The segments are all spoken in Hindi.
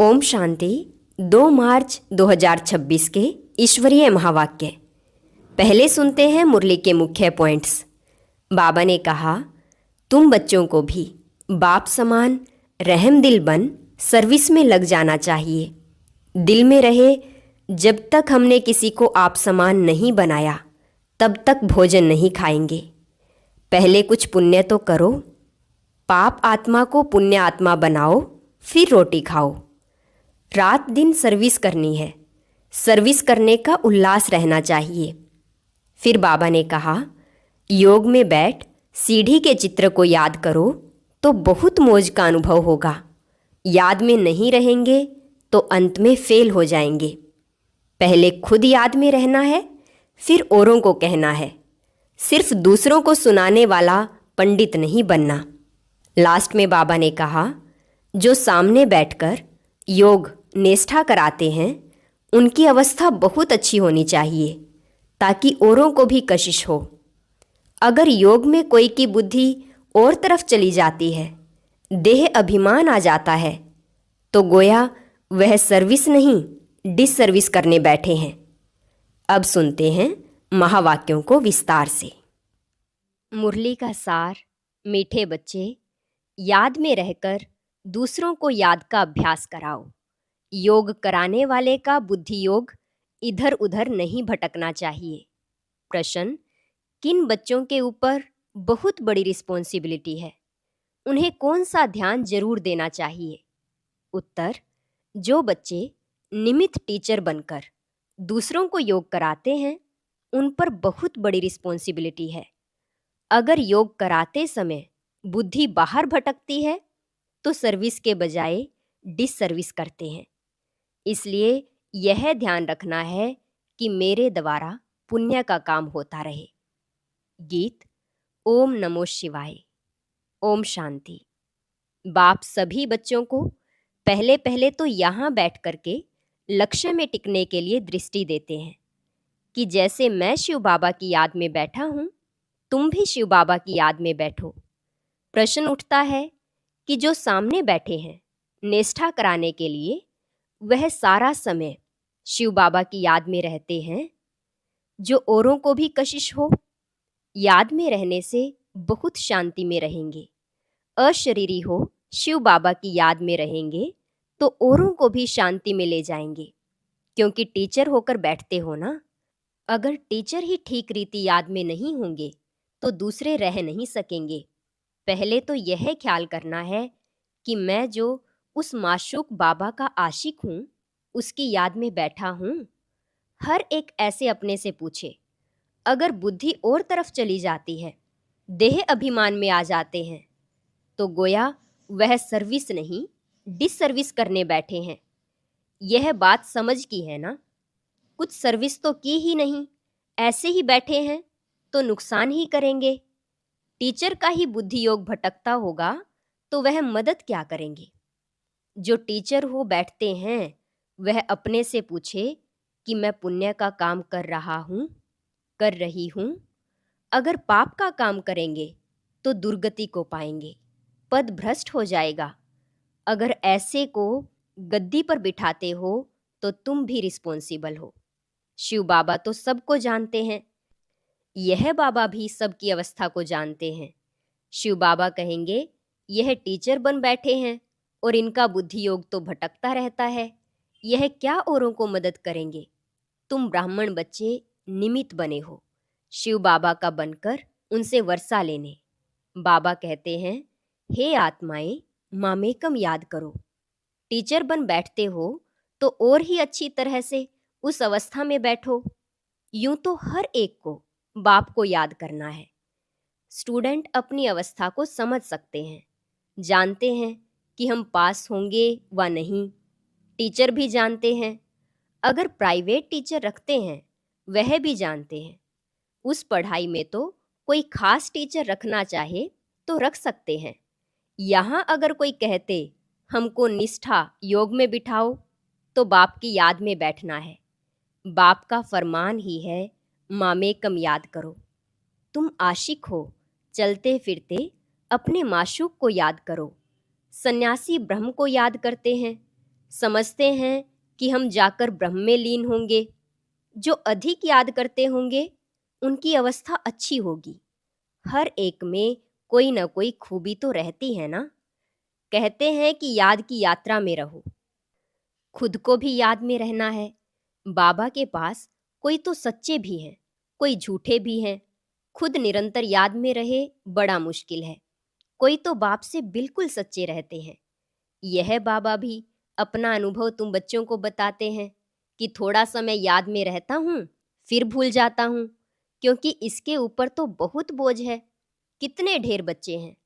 ओम शांति। 2 मार्च 2026 के ईश्वरीय महावाक्य। पहले सुनते हैं मुरली के मुख्य पॉइंट्स। बाबा ने कहा, तुम बच्चों को भी बाप समान रहम दिल बन सर्विस में लग जाना चाहिए। दिल में रहे, जब तक हमने किसी को आप समान नहीं बनाया तब तक भोजन नहीं खाएंगे। पहले कुछ पुण्य तो करो। पाप आत्मा को पुण्य आत्मा बनाओ, फिर रोटी खाओ। रात दिन सर्विस करनी है। सर्विस करने का उल्लास रहना चाहिए। फिर बाबा ने कहा, योग में बैठ सीढ़ी के चित्र को याद करो तो बहुत मौज का अनुभव होगा। याद में नहीं रहेंगे तो अंत में फेल हो जाएंगे। पहले खुद याद में रहना है, फिर औरों को कहना है। सिर्फ दूसरों को सुनाने वाला पंडित नहीं बनना। लास्ट में बाबा ने कहा, जो सामने बैठकर योग निष्ठा कराते हैं उनकी अवस्था बहुत अच्छी होनी चाहिए ताकि औरों को भी कशिश हो। अगर योग में कोई की बुद्धि और तरफ चली जाती है, देह अभिमान आ जाता है, तो गोया वह सर्विस नहीं डिस सर्विस करने बैठे हैं। अब सुनते हैं महावाक्यों को विस्तार से। मुरली का सार। मीठे बच्चे, याद में रहकर दूसरों को याद का अभ्यास कराओ। योग कराने वाले का बुद्धि योग इधर उधर नहीं भटकना चाहिए। प्रश्न, किन बच्चों के ऊपर बहुत बड़ी रिस्पॉन्सिबिलिटी है? उन्हें कौन सा ध्यान जरूर देना चाहिए? उत्तर, जो बच्चे निमित्त टीचर बनकर दूसरों को योग कराते हैं उन पर बहुत बड़ी रिस्पॉन्सिबिलिटी है। अगर योग कराते समय बुद्धि बाहर भटकती है तो सर्विस के बजाय डिस सर्विस करते हैं। इसलिए यह ध्यान रखना है कि मेरे द्वारा पुण्य का काम होता रहे। गीत। ओम नमो शिवाय। ओम शांति। बाप सभी बच्चों को पहले पहले तो यहाँ बैठ करके लक्ष्य में टिकने के लिए दृष्टि देते हैं कि जैसे मैं शिव बाबा की याद में बैठा हूँ, तुम भी शिव बाबा की याद में बैठो। प्रश्न उठता है कि जो सामने बैठे हैं निष्ठा कराने के लिए, वह सारा समय शिव बाबा की याद में रहते हैं? जो औरों को भी कशिश हो? याद में रहने से बहुत शांति में रहेंगे। अशरीरी हो, शिव बाबा की याद में रहेंगे तो औरों को भी शांति में ले जाएंगे, क्योंकि टीचर होकर बैठते हो ना। अगर टीचर ही ठीक रीति याद में नहीं होंगे तो दूसरे रह नहीं सकेंगे। पहले तो यह ख्याल करना है कि मैं जो उस माशूक बाबा का आशिक हूँ, उसकी याद में बैठा हूँ। हर एक ऐसे अपने से पूछे। अगर बुद्धि और तरफ चली जाती है, देह अभिमान में आ जाते हैं, तो गोया वह सर्विस नहीं डिस सर्विस करने बैठे हैं। यह बात समझ की है ना? कुछ सर्विस तो की ही नहीं, ऐसे ही बैठे हैं तो नुकसान ही करेंगे। टीचर का ही बुद्धि योग भटकता होगा तो वह मदद क्या करेंगे? जो टीचर हो बैठते हैं, वह अपने से पूछे कि मैं पुण्य का काम कर रहा हूँ, कर रही हूँ। अगर पाप का काम करेंगे तो दुर्गति को पाएंगे, पद भ्रष्ट हो जाएगा। अगर ऐसे को गद्दी पर बिठाते हो तो तुम भी रिस्पॉन्सिबल हो। शिव बाबा तो सबको जानते हैं, यह बाबा भी सबकी अवस्था को जानते हैं। शिव बाबा कहेंगे, यह टीचर बन बैठे हैं और इनका बुद्धि योग तो भटकता रहता है, यह क्या औरों को मदद करेंगे? तुम ब्राह्मण बच्चे निमित्त बने हो, शिव बाबा का बनकर उनसे वर्षा लेने। बाबा कहते हैं, हे आत्माएं, मामेकम याद करो। टीचर बन बैठते हो तो और ही अच्छी तरह से उस अवस्था में बैठो। यूं तो हर एक को बाप को याद करना है। स्टूडेंट अपनी अवस्था को समझ सकते हैं, जानते हैं कि हम पास होंगे व नहीं। टीचर भी जानते हैं, अगर प्राइवेट टीचर रखते हैं वह भी जानते हैं। उस पढ़ाई में तो कोई खास टीचर रखना चाहे तो रख सकते हैं। यहाँ अगर कोई कहते हमको निष्ठा योग में बिठाओ, तो बाप की याद में बैठना है। बाप का फरमान ही है, मामेकम याद करो। तुम आशिक हो, चलते फिरते अपने माशूक को याद करो। सन्यासी ब्रह्म को याद करते हैं, समझते हैं कि हम जाकर ब्रह्म में लीन होंगे। जो अधिक याद करते होंगे उनकी अवस्था अच्छी होगी। हर एक में कोई न कोई खूबी तो रहती है ना। कहते हैं कि याद की यात्रा में रहो। खुद को भी याद में रहना है। बाबा के पास कोई तो सच्चे भी हैं, कोई झूठे भी हैं। खुद निरंतर याद में रहे बड़ा मुश्किल है। कोई तो बाप से बिल्कुल सच्चे रहते हैं। यह बाबा भी अपना अनुभव तुम बच्चों को बताते हैं कि थोड़ा समय याद में रहता हूँ, फिर भूल जाता हूँ, क्योंकि इसके ऊपर तो बहुत बोझ है। कितने ढेर बच्चे हैं।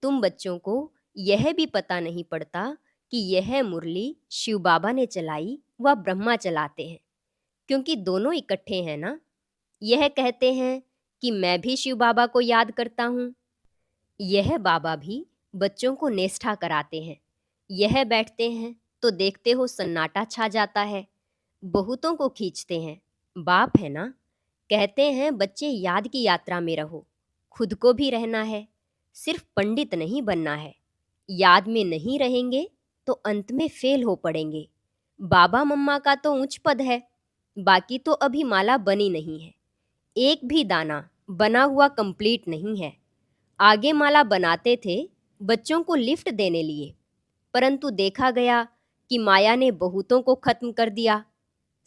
तुम बच्चों को यह भी पता नहीं पड़ता कि यह मुरली शिव बाबा ने चलाई व ब्रह्मा चलाते हैं, क्योंकि दोनों इकट्ठे हैं ना। यह कहते हैं कि मैं भी शिव बाबा को याद करता हूँ। यह बाबा भी बच्चों को निष्ठा कराते हैं। यह बैठते हैं तो देखते हो सन्नाटा छा जाता है। बहुतों को खींचते हैं। बाप है ना। कहते हैं बच्चे याद की यात्रा में रहो। खुद को भी रहना है, सिर्फ पंडित नहीं बनना है। याद में नहीं रहेंगे तो अंत में फेल हो पड़ेंगे। बाबा मम्मा का तो ऊंच पद है, बाकी तो अभी माला बनी नहीं है। एक भी दाना बना हुआ कंप्लीट नहीं है। आगे माला बनाते थे बच्चों को लिफ्ट देने लिए, परंतु देखा गया कि माया ने बहुतों को खत्म कर दिया।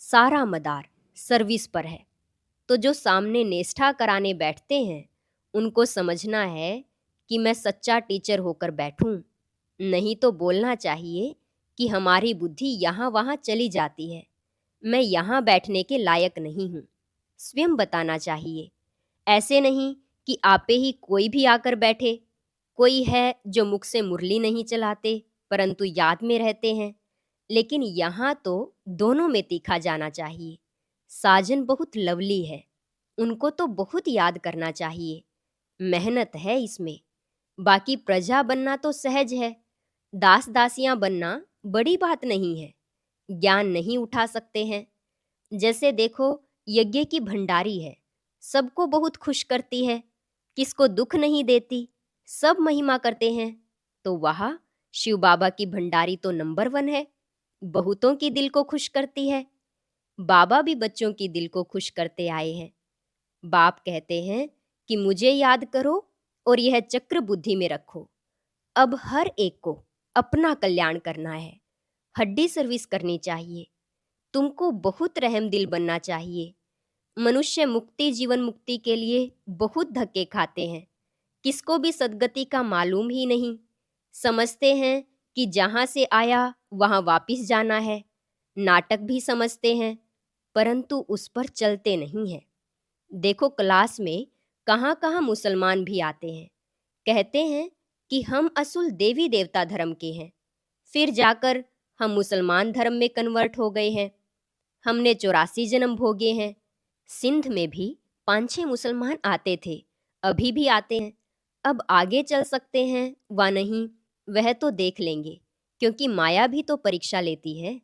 सारा मदार सर्विस पर है। तो जो सामने निष्ठा कराने बैठते हैं उनको समझना है कि मैं सच्चा टीचर होकर बैठूं। नहीं तो बोलना चाहिए कि हमारी बुद्धि यहाँ वहाँ चली जाती है, मैं यहाँ बैठने के लायक नहीं हूँ। स्वयं बताना चाहिए। ऐसे नहीं कि आपे ही कोई भी आकर बैठे। कोई है जो मुख से मुरली नहीं चलाते परंतु याद में रहते हैं। लेकिन यहाँ तो दोनों में तीखा जाना चाहिए। साजन बहुत लवली है, उनको तो बहुत याद करना चाहिए। मेहनत है इसमें। बाकी प्रजा बनना तो सहज है। दास दासियां बनना बड़ी बात नहीं है। ज्ञान नहीं उठा सकते हैं। जैसे देखो, यज्ञ की भंडारी है, सबको बहुत खुश करती है, किसको दुख नहीं देती, सब महिमा करते हैं। तो वह शिव बाबा की भंडारी तो नंबर 1 है। बहुतों की दिल को खुश करती है। बाबा भी बच्चों की दिल को खुश करते आए हैं। बाप कहते हैं कि मुझे याद करो और यह चक्र बुद्धि में रखो। अब हर एक को अपना कल्याण करना है। हड्डी सर्विस करनी चाहिए। तुमको बहुत रहम दिल बनना चाहिए। मनुष्य मुक्ति जीवन मुक्ति के लिए बहुत धक्के खाते हैं। किसको भी सद्गति का मालूम ही नहीं। समझते हैं कि जहाँ से आया वहाँ वापिस जाना है। नाटक भी समझते हैं, परंतु उस पर चलते नहीं हैं। देखो क्लास में कहाँ कहाँ मुसलमान भी आते हैं। कहते हैं कि हम असुल देवी देवता धर्म के हैं, फिर जाकर हम मुसलमान धर्म में कन्वर्ट हो गए हैं। हमने 84 जन्म भोगे हैं। सिंध में भी 5-6 मुसलमान आते थे, अभी भी आते हैं। अब आगे चल सकते हैं व नहीं वह तो देख लेंगे, क्योंकि माया भी तो परीक्षा लेती है।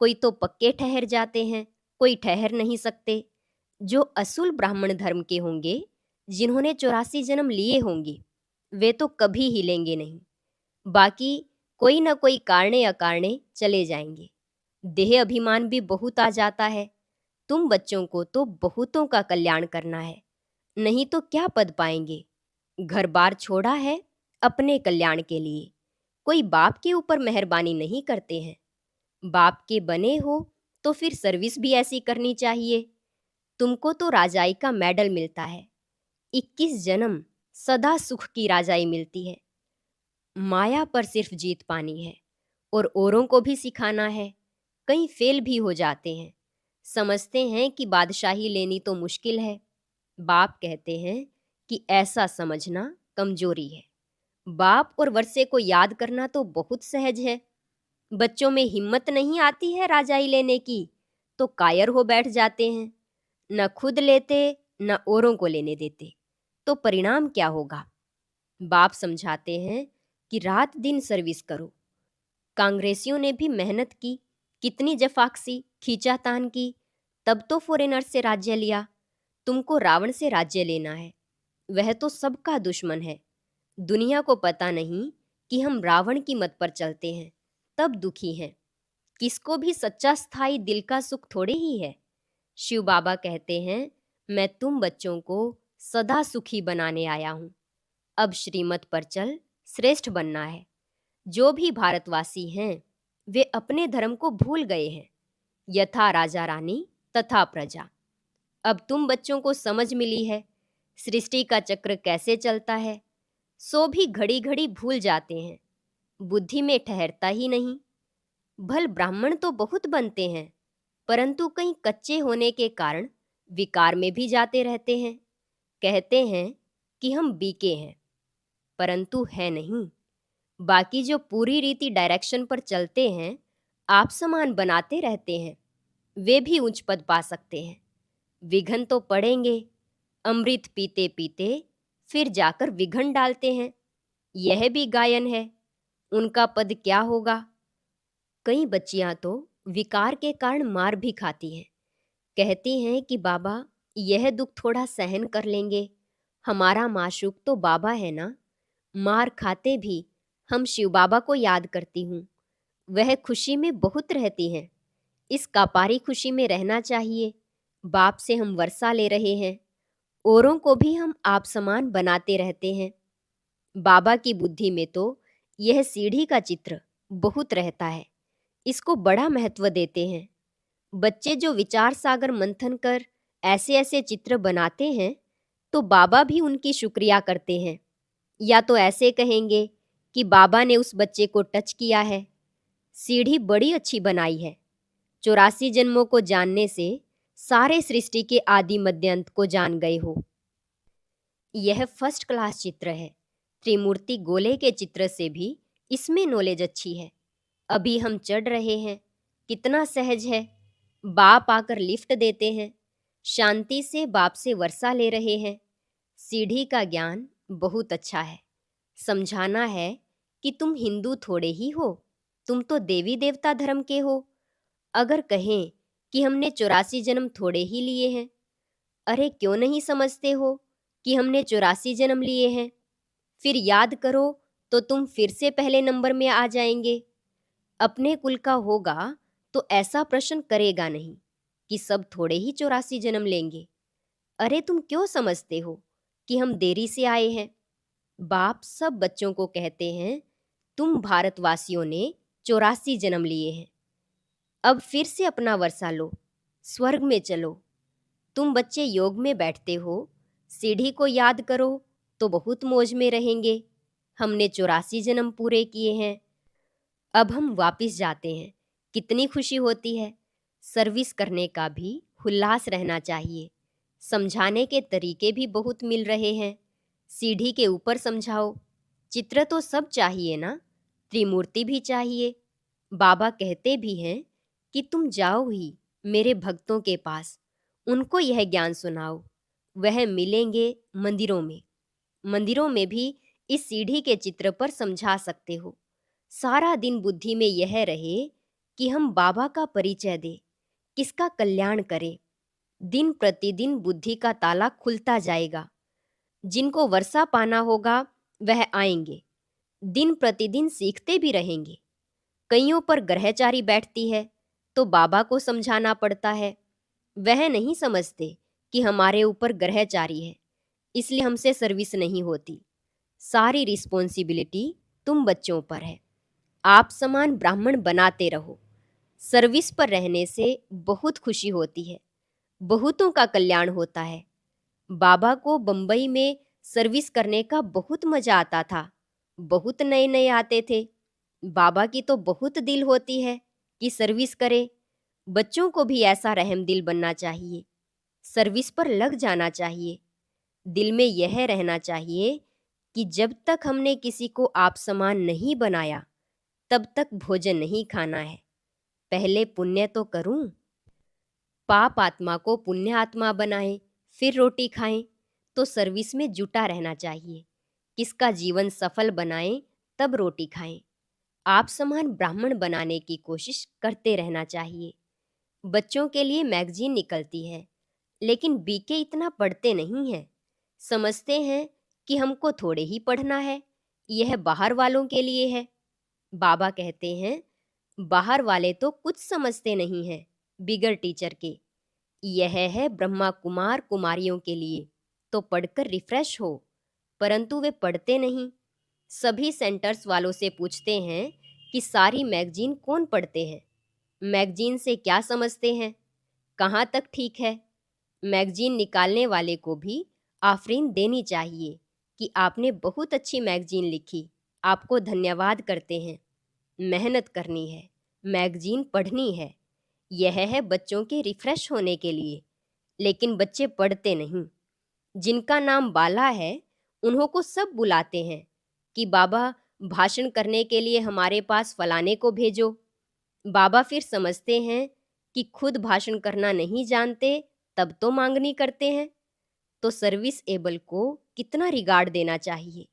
कोई तो पक्के ठहर जाते हैं, कोई ठहर नहीं सकते। जो असुल ब्राह्मण धर्म के होंगे, जिन्होंने 84 जन्म लिए होंगे, वे तो कभी हिलेंगे नहीं। बाकी कोई न कोई कारणे अकारणे चले जाएंगे। देह अभिमान भी बहुत आ जाता है। तुम बच्चों को तो बहुतों का कल्याण करना है, नहीं तो क्या पद पाएंगे। घर बार छोड़ा है अपने कल्याण के लिए। कोई बाप के ऊपर मेहरबानी नहीं करते हैं। बाप के बने हो तो फिर सर्विस भी ऐसी करनी चाहिए। तुमको तो राजाई का मेडल मिलता है। 21 जन्म सदा सुख की राजाई मिलती है। माया पर सिर्फ जीत पानी है और औरों को भी सिखाना है। कई फेल भी हो जाते हैं। समझते हैं कि बादशाही लेनी तो मुश्किल है। बाप कहते हैं कि ऐसा समझना कमजोरी है। बाप और वर्षे को याद करना तो बहुत सहज है। बच्चों में हिम्मत नहीं आती है राजाई लेने की, तो कायर हो बैठ जाते हैं। न खुद लेते न औरों को लेने देते, तो परिणाम क्या होगा। बाप समझाते हैं कि रात दिन सर्विस करो। कांग्रेसियों ने भी मेहनत की, कितनी जफाकसी खींचातान की, तब तो फॉरेनर से राज्य लिया। तुमको रावण से राज्य लेना है, वह तो सबका दुश्मन है। दुनिया को पता नहीं कि हम रावण की मत पर चलते हैं, तब दुखी हैं। किसको भी सच्चा स्थायी दिल का सुख थोड़े ही है। शिव बाबा कहते हैं, मैं तुम बच्चों को सदा सुखी बनाने आया हूं। अब श्रीमत पर चल, श्रेष्ठ बनना है। जो भी भारतवासी हैं वे अपने धर्म को भूल गए हैं, यथा राजा रानी तथा प्रजा। अब तुम बच्चों को समझ मिली है सृष्टि का चक्र कैसे चलता है, सो भी घड़ी घड़ी भूल जाते हैं, बुद्धि में ठहरता ही नहीं। भल ब्राह्मण तो बहुत बनते हैं, परंतु कहीं कच्चे होने के कारण विकार में भी जाते रहते हैं। कहते हैं कि हम बीके हैं, परंतु है नहीं। बाकी जो पूरी रीति डायरेक्शन पर चलते हैं, आप समान बनाते रहते हैं, वे भी उच्च पद पा सकते हैं। विघन तो पड़ेंगे, अमृत पीते पीते फिर जाकर विघन डालते हैं। यह भी गायन है, उनका पद क्या होगा। कई बच्चियां तो विकार के कारण मार भी खाती हैं। कहती हैं कि बाबा यह दुख थोड़ा सहन कर लेंगे, हमारा माशूक तो बाबा है ना। मार खाते भी हम शिव बाबा को याद करती हूँ, वह खुशी में बहुत रहती हैं। इस कापारी खुशी में रहना चाहिए। बाप से हम वर्षा ले रहे हैं, औरों को भी हम आप समान बनाते रहते हैं। बाबा की बुद्धि में तो यह सीढ़ी का चित्र बहुत रहता है, इसको बड़ा महत्व देते हैं। बच्चे जो विचार सागर मंथन कर ऐसे ऐसे चित्र बनाते हैं, तो बाबा भी उनकी शुक्रिया करते हैं, या तो ऐसे कहेंगे कि बाबा ने उस बच्चे को टच किया है। सीढ़ी बड़ी अच्छी बनाई है। 84 जन्मों को जानने से सारे सृष्टि के आदि मध्य अंत को जान गए हो। यह फर्स्ट क्लास चित्र है। त्रिमूर्ति गोले के चित्र से भी इसमें नॉलेज अच्छी है। अभी हम चढ़ रहे हैं, कितना सहज है। बाप आकर लिफ्ट देते हैं, शांति से बाप से वर्षा ले रहे हैं। सीढ़ी का ज्ञान बहुत अच्छा है। समझाना है कि तुम हिंदू थोड़े ही हो, तुम तो देवी देवता धर्म के हो। अगर कहें कि हमने 84 जन्म थोड़े ही लिए हैं, अरे क्यों नहीं समझते हो कि हमने 84 जन्म लिए हैं। फिर याद करो तो तुम फिर से पहले नंबर में आ जाएंगे। अपने कुल का होगा तो ऐसा प्रश्न करेगा नहीं कि सब थोड़े ही 84 जन्म लेंगे। अरे तुम क्यों समझते हो कि हम देरी से आए हैं। बाप सब बच्चों को कहते हैं, तुम भारतवासियों ने 84 जन्म लिए हैं। अब फिर से अपना वर्षा लो, स्वर्ग में चलो। तुम बच्चे योग में बैठते हो, सीढ़ी को याद करो तो बहुत मौज में रहेंगे। हमने 84 जन्म पूरे किए हैं, अब हम वापिस जाते हैं। कितनी खुशी होती है। सर्विस करने का भी उल्लास रहना चाहिए। समझाने के तरीके भी बहुत मिल रहे हैं। सीढ़ी के ऊपर समझाओ। चित्र तो सब चाहिए ना, त्रिमूर्ति भी चाहिए। बाबा कहते भी हैं कि तुम जाओ ही मेरे भक्तों के पास, उनको यह ज्ञान सुनाओ। वह मिलेंगे मंदिरों में। मंदिरों में भी इस सीढ़ी के चित्र पर समझा सकते हो। सारा दिन बुद्धि में यह रहे कि हम बाबा का परिचय दें, किसका कल्याण करें। दिन प्रतिदिन बुद्धि का ताला खुलता जाएगा। जिनको वर्षा पाना होगा वह आएंगे, दिन प्रतिदिन सीखते भी रहेंगे। कईयों पर ग्रहचारी बैठती है तो बाबा को समझाना पड़ता है। वह नहीं समझते कि हमारे ऊपर ग्रहचारी है, इसलिए हमसे सर्विस नहीं होती। सारी रिस्पॉन्सिबिलिटी तुम बच्चों पर है। आप समान ब्राह्मण बनाते रहो। सर्विस पर रहने से बहुत खुशी होती है, बहुतों का कल्याण होता है। बाबा को बंबई में सर्विस करने का बहुत मजा आता था। बहुत नए नए आते थे। बाबा की तो बहुत दिल होती है कि सर्विस करे। बच्चों को भी ऐसा रहम दिल बनना चाहिए। सर्विस पर लग जाना चाहिए। दिल में यह रहना चाहिए कि जब तक हमने किसी को आप समान नहीं बनाया, तब तक भोजन नहीं खाना है। पहले पुण्य तो करूं। पाप आत्मा को पुण्य आत्मा बनाएं, फिर रोटी खाएं। तो सर्विस में जुटा रहना चाहिए। किसका जीवन सफल बनाएं, तब रोटी खाएं। आप समान ब्राह्मण बनाने की कोशिश करते रहना चाहिए। बच्चों के लिए मैगजीन निकलती है, लेकिन बीके इतना पढ़ते नहीं हैं। समझते हैं कि हमको थोड़े ही पढ़ना है, यह बाहर वालों के लिए है। बाबा कहते हैं, बाहर वाले तो कुछ समझते नहीं हैं बिगर टीचर के। यह है ब्रह्मा कुमार कुमारियों के लिए, तो पढ़कर रिफ्रेश हो, परंतु वे पढ़ते नहीं। सभी सेंटर्स वालों से पूछते हैं कि सारी मैगजीन कौन पढ़ते हैं, मैगजीन से क्या समझते हैं, कहाँ तक ठीक है। मैगजीन निकालने वाले को भी आफरीन देनी चाहिए कि आपने बहुत अच्छी मैगजीन लिखी, आपको धन्यवाद करते हैं। मेहनत करनी है, मैगजीन पढ़नी है, यह है बच्चों के रिफ्रेश होने के लिए। लेकिन बच्चे पढ़ते नहीं। जिनका नाम बाला है उन्हों को सब बुलाते हैं कि बाबा भाषण करने के लिए हमारे पास फलाने को भेजो। बाबा फिर समझते हैं कि खुद भाषण करना नहीं जानते, तब तो मांगनी करते हैं। तो सर्विस एबल को कितना रिगार्ड देना चाहिए।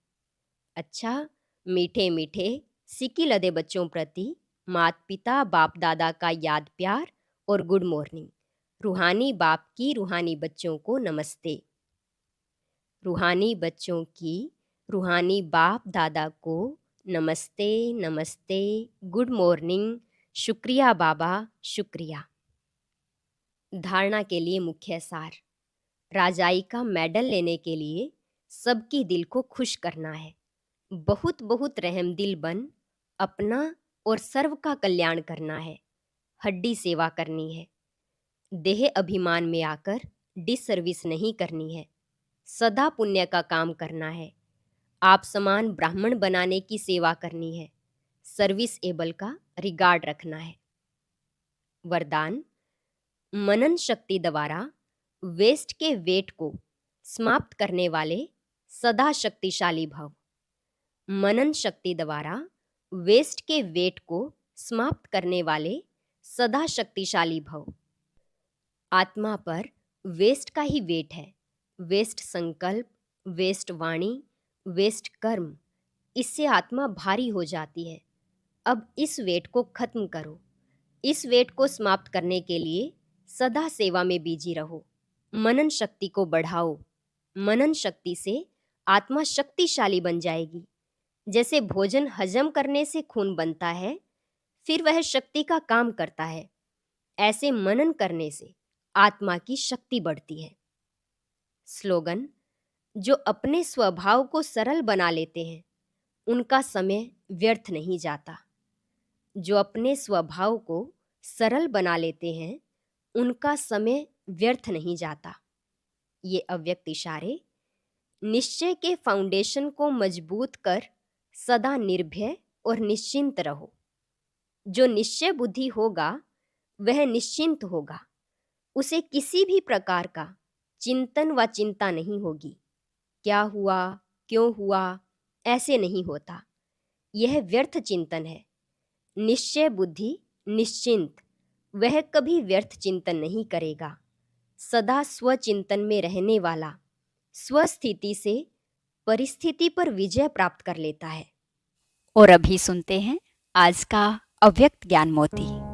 अच्छा, मीठे मीठे सिक्की लदे बच्चों प्रति माता पिता बाप दादा का याद प्यार और गुड मॉर्निंग। रूहानी बाप की रूहानी बच्चों को नमस्ते। रूहानी बच्चों की रूहानी बाप दादा को नमस्ते नमस्ते, गुड मॉर्निंग, शुक्रिया बाबा, शुक्रिया। धारणा के लिए मुख्य सार। राजाई का मेडल लेने के लिए सबकी दिल को खुश करना है। बहुत बहुत रहमदिल बन अपना और सर्व का कल्याण करना है। हड्डी सेवा करनी है। देह अभिमान में आकर डिसर्विस नहीं करनी है। सदा पुण्य का काम करना है। आप समान ब्राह्मण बनाने की सेवा करनी है। सर्विस एबल का रिगार्ड रखना है। वरदान। मनन शक्ति द्वारा वेस्ट के वेट को समाप्त करने वाले सदा शक्तिशाली भव। मनन शक्ति द्वारा वेस्ट के वेट को समाप्त करने वाले सदा शक्तिशाली भव। आत्मा पर वेस्ट का ही वेट है। वेस्ट संकल्प, वेस्ट वाणी, वेस्ट कर्म, इससे आत्मा भारी हो जाती है। अब इस वेट को खत्म करो। इस वेट को समाप्त करने के लिए सदा सेवा में बिजी रहो। मनन शक्ति को बढ़ाओ। मनन शक्ति से आत्मा शक्तिशाली बन जाएगी। जैसे भोजन हजम करने से खून बनता है, फिर वह शक्ति का काम करता है, ऐसे मनन करने से आत्मा की शक्ति बढ़ती है। स्लोगन। जो अपने स्वभाव को सरल बना लेते हैं उनका समय व्यर्थ नहीं जाता। जो अपने स्वभाव को सरल बना लेते हैं उनका समय व्यर्थ नहीं जाता। ये अव्यक्त इशारे निश्चय के फाउंडेशन को मजबूत कर सदा निर्भय और निश्चिंत रहो। जो निश्चय बुद्धि होगा वह निश्चिंत होगा। उसे किसी भी प्रकार का चिंतन व चिंता नहीं होगी। क्या हुआ, क्यों हुआ, ऐसे नहीं होता। यह व्यर्थ चिंतन है। निश्चय बुद्धि निश्चिंत, वह कभी व्यर्थ चिंतन नहीं करेगा। सदा स्वचिंतन में रहने वाला स्वस्थिति से परिस्थिति पर विजय प्राप्त कर लेता है। और अभी सुनते हैं आज का अव्यक्त ज्ञान मोती।